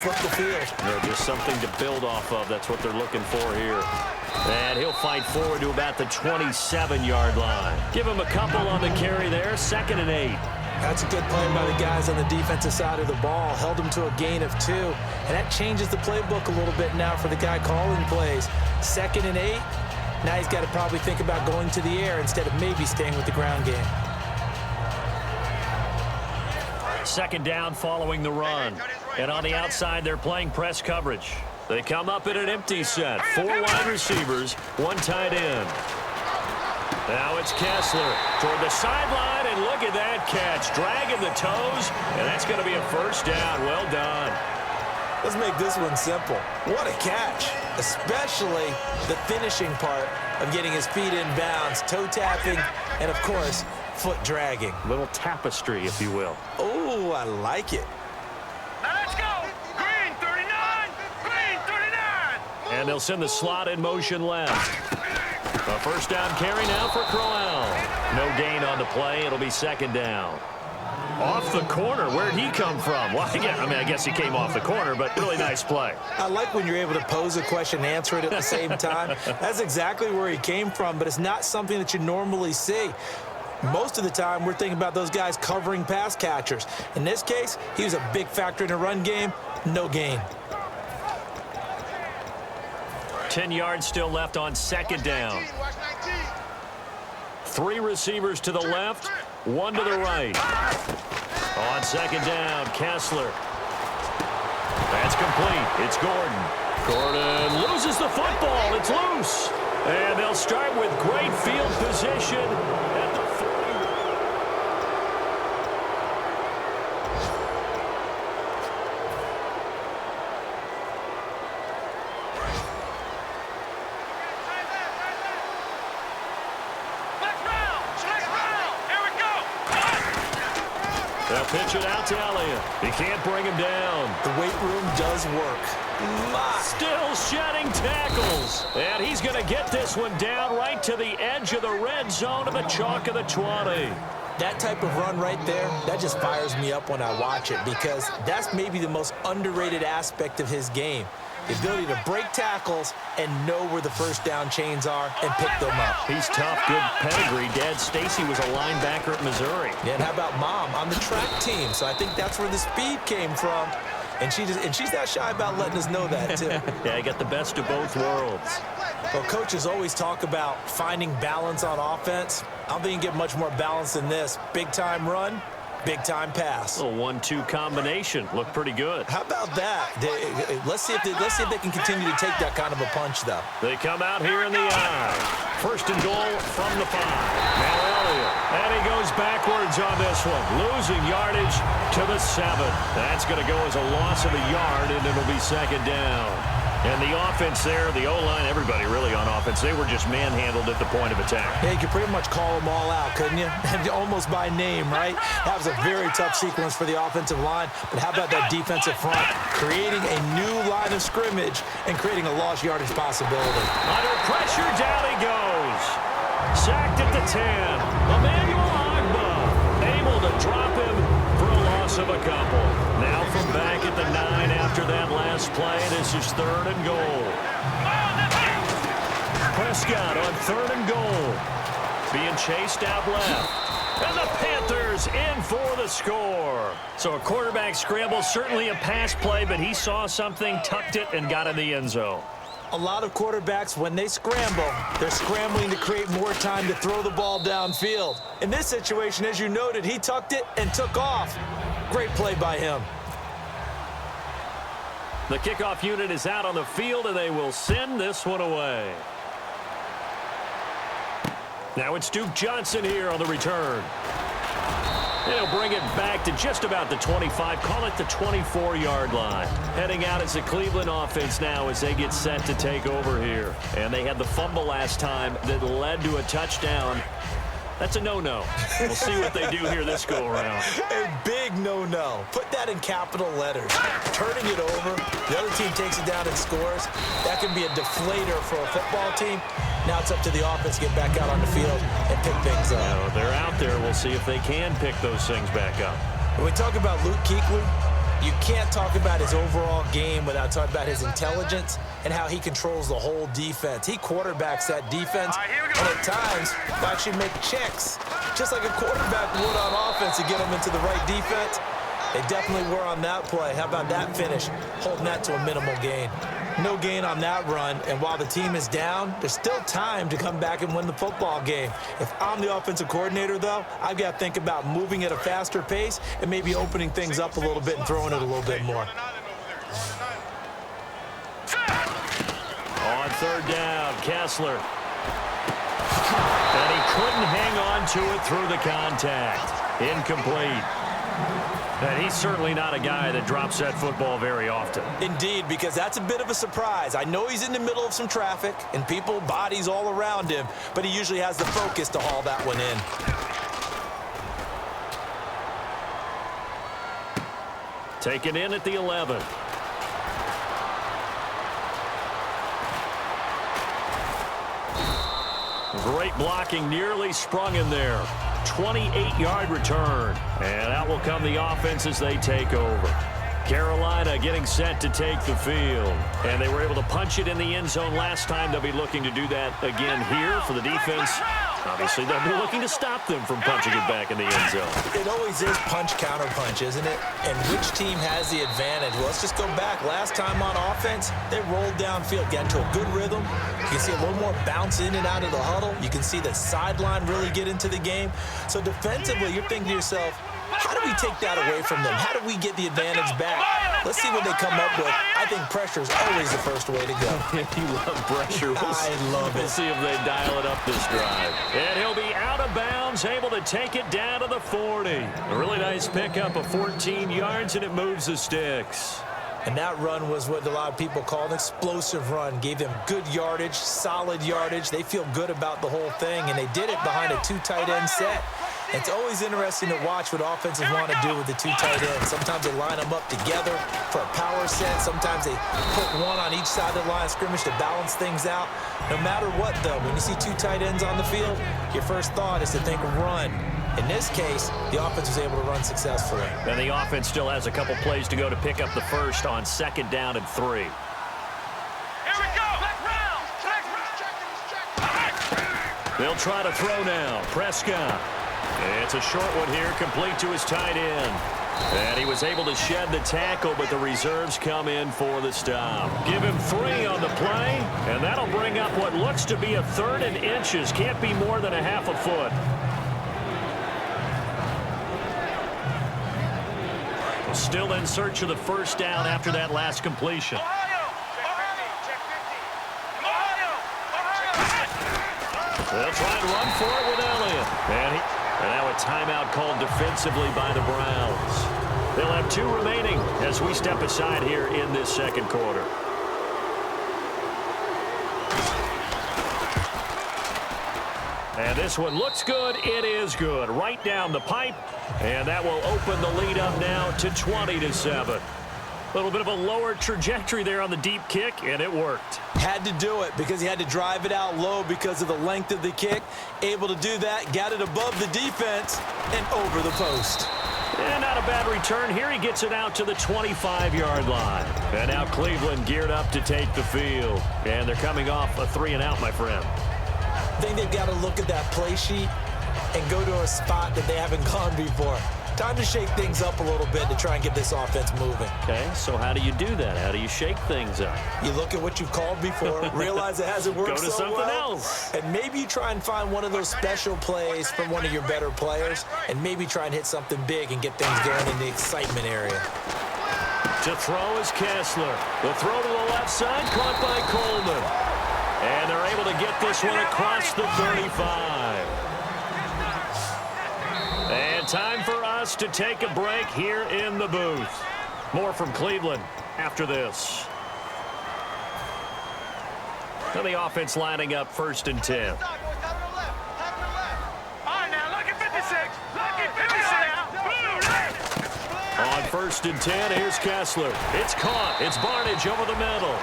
flip the field. Yeah, just something to build off of. That's what they're looking for here. And he'll fight forward to about the 27-yard line. Give him a couple on the carry there. 2nd and 8. That's a good play by the guys on the defensive side of the ball. Held him to a gain of 2. And that changes the playbook a little bit now for the guy calling plays. 2nd and 8. Now he's got to probably think about going to the air instead of maybe staying with the ground game. 2nd down following the run. And on the outside, they're playing press coverage. They come up in an empty set. 4 wide receivers, 1 tight end. Now it's Kessler toward the sideline, and look at that catch. Dragging the toes, and that's going to be a 1st down. Well done. Let's make this one simple. What a catch, especially the finishing part of getting his feet in bounds, toe tapping, and, of course, foot dragging. Little tapestry, if you will. Oh, I like it. Now let's go. Green 39. Green 39. And they'll send the slot in motion left. A 1st down carry now for Crowell. No gain on the play. It'll be 2nd down. Off the corner. Where'd he come from? Well, yeah, I guess he came off the corner, but really nice play. I like when you're able to pose a question and answer it at the same time. That's exactly where he came from, but it's not something that you normally see. Most of the time, we're thinking about those guys covering pass catchers. In this case, he was a big factor in the run game. No gain. 10 yards still left on 2nd down. 3 receivers to the left, 1 to the right. On 2nd down, Kessler. That's complete. It's Gordon. Gordon loses the football. It's loose. And they'll start with great field position at the 40. They'll pitch it out to Elliott. He can't bring him down. The weight room does work. Still shedding tackles. And he's going to get this one down right to the edge of the red zone of the chalk of the 20. That type of run right there, that just fires me up when I watch it because that's maybe the most underrated aspect of his game. The ability to break tackles and know where the 1st down chains are and pick them up. He's tough, good pedigree. Dad Stacy was a linebacker at Missouri. Yeah, and how about Mom on the track team? So I think that's where the speed came from. And she's not shy about letting us know that, too. Yeah, I got the best of both worlds. Well, coaches always talk about finding balance on offense. I don't think you can get much more balance than this. Big-time run, big-time pass. A 1-2 combination. Looked pretty good. How about that? Let's see if they can continue to take that kind of a punch, though. They come out here in the eye. 1st and goal from the 5. Now Elliott. And he goes backwards on this one. Losing yardage to the 7. That's going to go as a loss of a yard, and it'll be 2nd down. And the offense there, the O-line, everybody really on offense, they were just manhandled at the point of attack. Yeah, you could pretty much call them all out, couldn't you? Almost by name, right? That was a very tough sequence for the offensive line. But how about that defensive front? Creating a new line of scrimmage and creating a lost yardage possibility. Under pressure, down he goes. Sacked at the 10. Emmanuel Agba able to drop him for a loss of a couple. Now from back at the 9 after that last play. This is 3rd and goal. Prescott on 3rd and goal. Being chased out left. And the Panthers in for the score. So a quarterback scramble, certainly a pass play, but he saw something, tucked it, and got in the end zone. A lot of quarterbacks, when they scramble, they're scrambling to create more time to throw the ball downfield. In this situation, as you noted, he tucked it and took off. Great play by him. The kickoff unit is out on the field, and they will send this one away. Now it's Duke Johnson here on the return. They'll bring it back to just about the 25, call it the 24-yard line. Heading out as the Cleveland offense now as they get set to take over here. And they had the fumble last time that led to a touchdown. That's a no-no. We'll see what they do here this go-around. A big no-no. Put that in capital letters. Turning it over, the other team takes it down and scores. That can be a deflator for a football team. Now it's up to the offense to get back out on the field and pick things up. They're out there. We'll see if they can pick those things back up. When we talk about Luke Kuechly, You can't talk about his overall game without talking about his intelligence and how he controls the whole defense. He quarterbacks that defense, and at times will actually make checks, just like a quarterback would on offense to get them into the right defense. They definitely were on that play. How about that finish? Holding that to a minimal gain. No gain on that run, and while the team is down, there's still time to come back and win the football game. If I'm the offensive coordinator, though, I've got to think about moving at a faster pace and maybe opening things up a little bit and throwing it a little bit more. On third down, Kessler. And he couldn't hang on to it through the contact. Incomplete. And he's certainly not a guy that drops that football very often. Indeed, because that's a bit of a surprise. I know he's in the middle of some traffic and people, bodies all around him, but he usually has the focus to haul that one in. Taken in at the 11. Great blocking, nearly sprung in there. 28-yard return. And out will come the offense as they take over. Carolina getting set to take the field. And they were able to punch it in the end zone last time. They'll be looking to do that again here for the defense. Obviously, they'll be looking to stop them from punching it back in the end zone. It always is punch-counter-punch, isn't it? And which team has the advantage? Well, let's just go back. Last time on offense, they rolled downfield, got into a good rhythm. You can see a little more bounce in and out of the huddle. You can see the sideline really get into the game. So defensively, you're thinking to yourself, how do we take that away from them? How do we get the advantage back? Let's see what they come up with. I think pressure is always the first way to go. You love pressure. I love it. We'll see if they dial it up this drive. And he'll be out of bounds, able to take it down to the 40. A really nice pickup of 14 yards, and it moves the sticks. And that run was what a lot of people call an explosive run. Gave them good yardage, solid yardage. They feel good about the whole thing, and they did it behind a two tight end set. It's always interesting to watch what offenses want to do with the two tight ends. Sometimes they line them up together for a power set. Sometimes they put one on each side of the line of scrimmage to balance things out. No matter what, though, when you see two tight ends on the field, your first thought is to think run. In this case, the offense was able to run successfully. And the offense still has a couple plays to go to pick up the first on 2nd down and 3. Here we go. They'll try to throw now. Prescott. It's a short one here, complete to his tight end. And he was able to shed the tackle, but the reserves come in for the stop. Give him 3 on the play, and that'll bring up what looks to be a 3rd and inches. Can't be more than a half a foot. Still in search of the first down after that last completion. They'll try and run for it with Elliott. And now a timeout called defensively by the Browns. They'll have 2 remaining as we step aside here in this 2nd quarter. And this one looks good. It is good. Right down the pipe. And that will open the lead up now to 20-7. A little bit of a lower trajectory there on the deep kick, and it worked. Had to do it because he had to drive it out low because of the length of the kick. Able to do that, got it above the defense, and over the post. And not a bad return here. He gets it out to the 25-yard line. And now Cleveland geared up to take the field. And they're coming off a 3-and-out, my friend. I think they've got to look at that play sheet and go to a spot that they haven't gone before. Time to shake things up a little bit to try and get this offense moving. Okay, so how do you do that? How do you shake things up? You look at what you've called before, realize it hasn't worked so well. Go to something else. And maybe you try and find one of those special plays from one of your better players, and maybe try and hit something big and get things going in the excitement area. To throw is Kessler. The throw to the left side, caught by Coleman. And they're able to get this one across the 35. And time for us to take a break here in the booth. More from Cleveland after this. And the offense lining up 1st and 10. All right, now, look at 56. Look at 56. On 1st and 10, here's Kessler. It's caught. It's Barnage over the middle.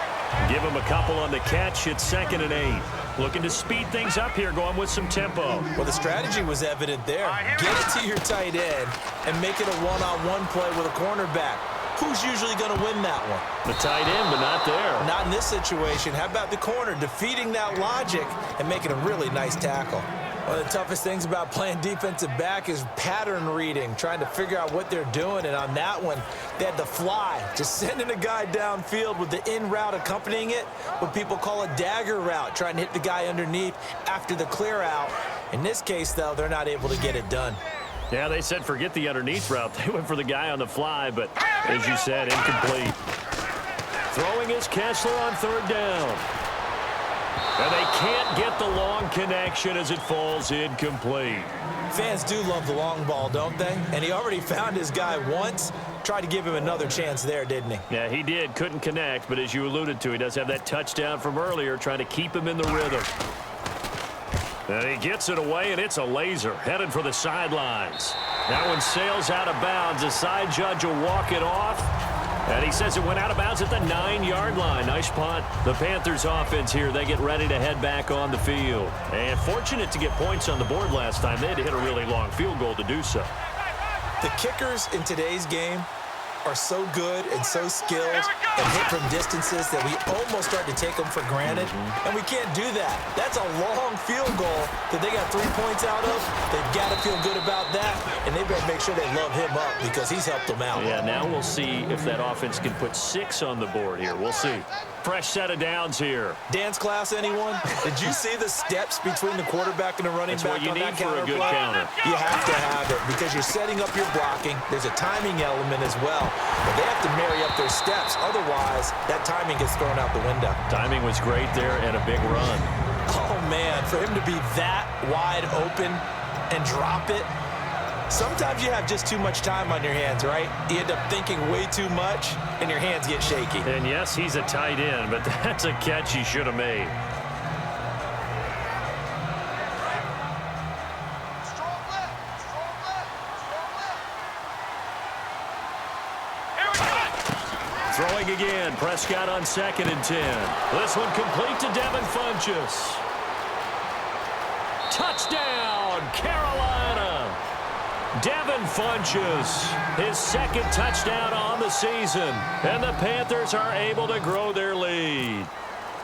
Give him a couple on the catch. It's 2nd and 8. Looking to speed things up here, going with some tempo. Well, the strategy was evident there. Get it to your tight end and make it a one-on-one play with a cornerback. Who's usually going to win that one? The tight end, but not there. Not in this situation. How about the corner defeating that logic and making a really nice tackle? One of the toughest things about playing defensive back is pattern reading, trying to figure out what they're doing. And on that one, they had the fly, just sending a guy downfield with the in route accompanying it, what people call a dagger route, trying to hit the guy underneath after the clear out. In this case, though, they're not able to get it done. Yeah, they said forget the underneath route. They went for the guy on the fly, but as you said, incomplete. Throwing is Kessler on third down. And they can't get the long connection as it falls incomplete. Fans do love the long ball, don't they? And he already found his guy once. Tried to give him another chance there, didn't he? Yeah, he did. Couldn't connect, but as you alluded to, he does have that touchdown from earlier, trying to keep him in the rhythm. And he gets it away, and it's a laser, headed for the sidelines. That one sails out of bounds. The side judge will walk it off. And he says it went out of bounds at the 9-yard line. Nice punt. The Panthers offense here, they get ready to head back on the field. And fortunate to get points on the board last time. They had to hit a really long field goal to do so. The kickers in today's game are so good and so skilled and hit from distances that we almost start to take them for granted. And we can't do that. That's a long field goal that they got 3 points out of. They've got to feel good about that, and they better make sure they love him up because he's helped them out. Yeah, now we'll see if that offense can put 6 on the board here. We'll see. Fresh set of downs here. Dance class, anyone? Did you see the steps between the quarterback and the running back on that counter? That's what you need for a good play? counter. You have to have it because you're setting up your blocking. There's a timing element as well. But they have to marry up their steps. Otherwise, that timing gets thrown out the window. Timing was great there and a big run. Oh, man, for him to be that wide open and drop it. Sometimes you have just too much time on your hands, right? You end up thinking way too much, and your hands get shaky. And yes, he's a tight end, but that's a catch he should have made. Throwing again, Prescott on 2nd and 10. This one complete to Devin Funchess. Touchdown, Carolina. Devin Funchess, his 2nd touchdown on the season. And the Panthers are able to grow their lead.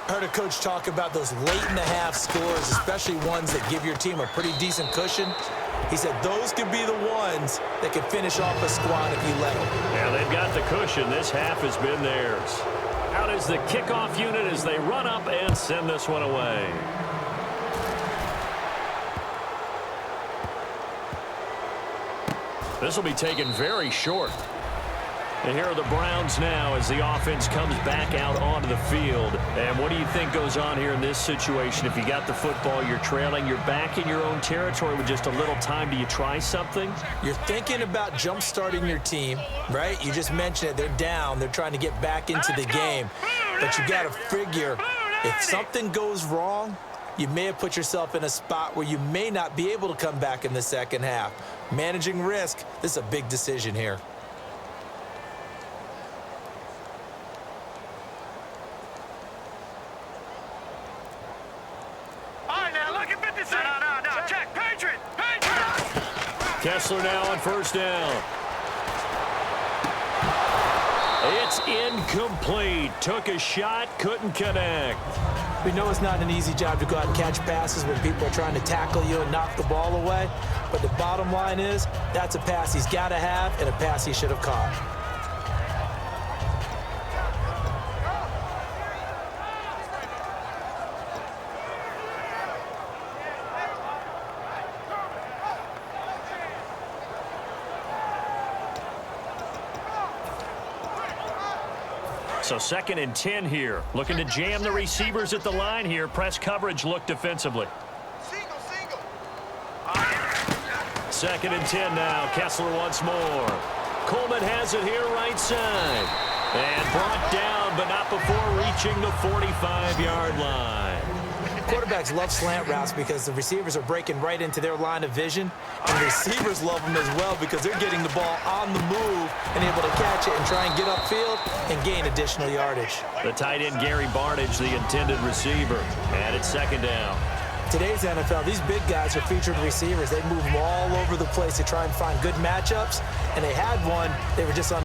Heard a coach talk about those late-in-the-half scores, especially ones that give your team a pretty decent cushion. He said those could be the ones that can finish off a squad if you let them. Yeah, they've got the cushion. This half has been theirs. Out is the kickoff unit as they run up and send this one away. This will be taken very short. And here are the Browns now as the offense comes back out onto the field. And what do you think goes on here in this situation? If you got the football, you're trailing, you're back in your own territory with just a little time. Do you try something? You're thinking about jump-starting your team, right? You just mentioned it. They're down. They're trying to get back into the game. But you got to figure if something goes wrong, you may have put yourself in a spot where you may not be able to come back in the second half. Managing risk, this is a big decision here. Kessler now on 1st down. It's incomplete. Took a shot, couldn't connect. We know it's not an easy job to go out and catch passes when people are trying to tackle you and knock the ball away. But the bottom line is that's a pass he's got to have and a pass he should have caught. So 2nd and 10 here. Looking to jam the receivers at the line here. Press coverage look defensively. 2nd and 10 now. Kessler once more. Coleman has it here right side. And brought down, but not before reaching the 45-yard line. Quarterbacks love slant routes because the receivers are breaking right into their line of vision. And the receivers love them as well because they're getting the ball on the move and able to catch it and try and get upfield and gain additional yardage. The tight end, Gary Barnidge, the intended receiver. And it's 2nd down. Today's NFL, these big guys are featured receivers. They move them all over the place to try and find good matchups. And they had one. They were just on